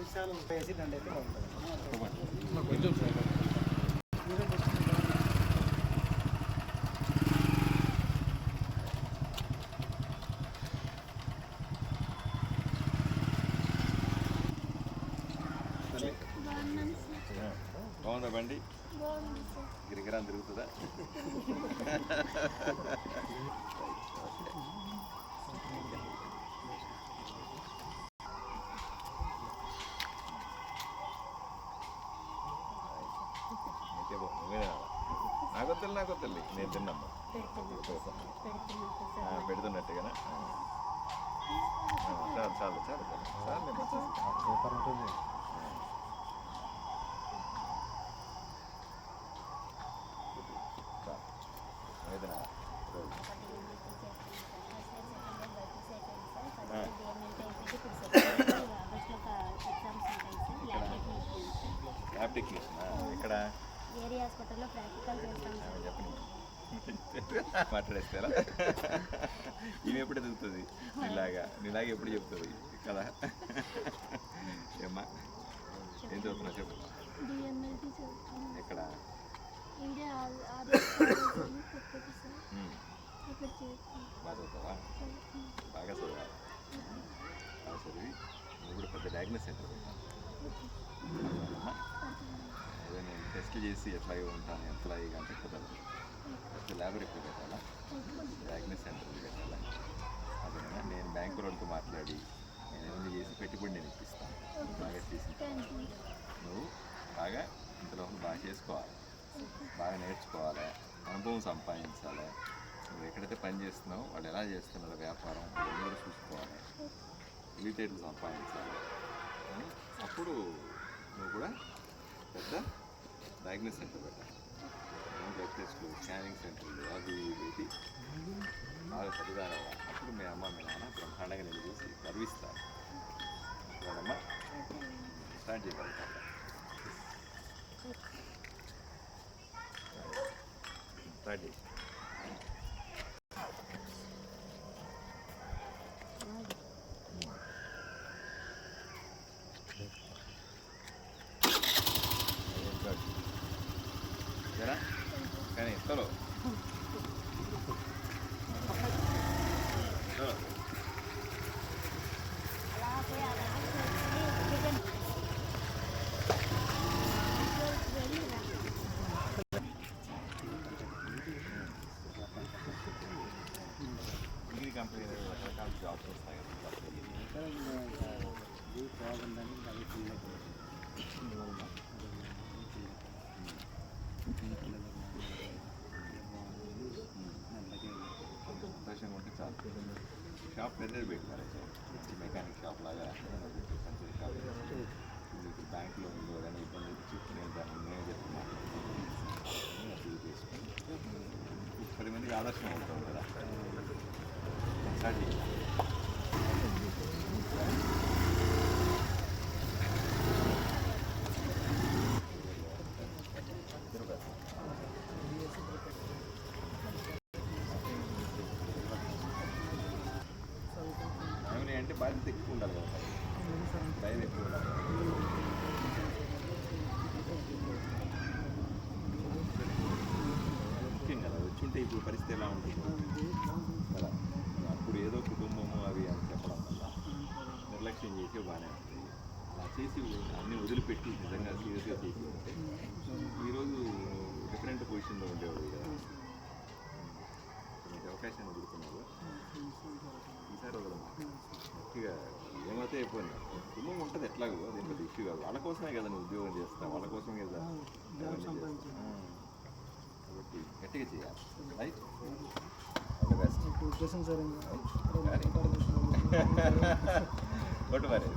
విషయాలు వేసి దండ అయితే బాగుంటుంది. కొంచెం బాగుందా బండి? గిరిగిరా తిరుగుతుందా? నాకు తల్లి నేను తిన్నమ్మా పెడుతున్నట్టుగా చాలు చాలు చాలు చాలు సూపర్ ఉంటుంది. ల్యాబ్ టెక్నీషియనా? ఇక్కడ ఏరియా హాస్పిటల్లో ప్రాక్టికల్ చేస్తాం. చెప్పండి మాట్లాడేస్తారా? ఈమె ఎప్పుడు ఎదుగుతుంది నీలాగా ఎప్పుడు చెప్తుంది కదా? ఏమ్మా ఏం చదువుతున్నా చెప్పు. ఎక్కడ? బాగా చదువుతావా? బాగా చదవాలి. బాగా చదివి నువ్వు కూడా పెద్ద డయాగ్నోస్ సెంటర్ పెట్టాను. అదే నేను టెస్ట్ చేసి ఎట్లాగే ఉంటాను ఎంప్లాయీగా అంటే కుదరదు. ఫస్ట్ ల్యాబొరేటరీ పెట్టాలా, డయాగ్నోస్ సెంటర్లు పెట్టాలా. అదేనా నేను బ్యాంకు వాళ్ళతో మాట్లాడి నేను ఏమైనా చేసి పెట్టుబడి నేను ఇప్పిస్తాను. బాగా చేసి నువ్వు బాగా ఇంతలోపల బాగా చేసుకోవాలి, బాగా నేర్చుకోవాలి, అనుభవం సంపాదించాలి. నువ్వు ఎక్కడైతే పని చేస్తున్నావు వాళ్ళు ఎలా చేస్తున్నారో వ్యాపారం అవన్నీ కూడా చూసుకోవాలి, తెలివితేటలు సంపాదించాలి. అప్పుడు నువ్వు కూడా పెద్ద డయాగ్నోస్ సెంటర్ పెట్టాలి. బ్లడ్ టెస్ట్లు, స్కానింగ్ సెంటర్లు అవి పెట్టి బాగా చదివారు. అప్పుడు మీ అమ్మ మీ నాన్న బ్రహ్మాండంగా నేను చూసి గర్విస్తారు. అమ్మా స్టార్ట్ చేయగలుగుతాను. స్టార్ట్ చేయి. జరా కానీ చలో డిగ్రీ కంపెనీ రకరకాల జాబ్స్ వస్తాయి కదా. సంతోషంగా ఉంటే చాలు. షాప్ పెద్దది పెట్టారు, మెకానిక్ షాప్ లాగా మంచి షాప్. మీకు బ్యాంకులో ఉందో కానీ ఇబ్బంది ఇచ్చి నేను దాన్ని మేనేజర్కి మాట్లాడుతున్నాను. అసలు చేసుకొని 10 మందికి ఆదర్శం అవుతాం కదా. స్టార్ట్ చేయాలి. అంటే బాధ్యత ఎక్కువ ఉండాలి కదా, భయం ఎక్కువ ఉండాలి. ముఖ్యం కదా, వచ్చి ఉంటే ఇప్పుడు పరిస్థితి ఎలా ఉంటుంది కదా. అప్పుడు ఏదో కుటుంబము అవి అని చెప్పడం వల్ల నిర్లక్ష్యం చేసి బాగానే ఉంటుంది. అలా చేసి అన్నీ వదిలిపెట్టి నిజంగా సీరియస్గా చేసి ఉంటే ఈరోజు డిఫరెంట్ పొజిషన్లో ఉండేవాడు కదా. మీకు అవకాశాన్ని వదులుకున్నారు, ఈసారి వదలమ్మా. గట్టిగా ఏమైతే అయిపోయింది. కుటుంబం ఉంటుంది ఎట్లాగో, అది పెద్ద ఇష్యూ కాదు. వాళ్ళ కోసమే కదా నువ్వు ఉద్యోగం చేస్తావు, వాళ్ళ కోసమే కదా కాబట్టి గట్టిగా చేయాలి. Right, all the best. కొట్టు మరి.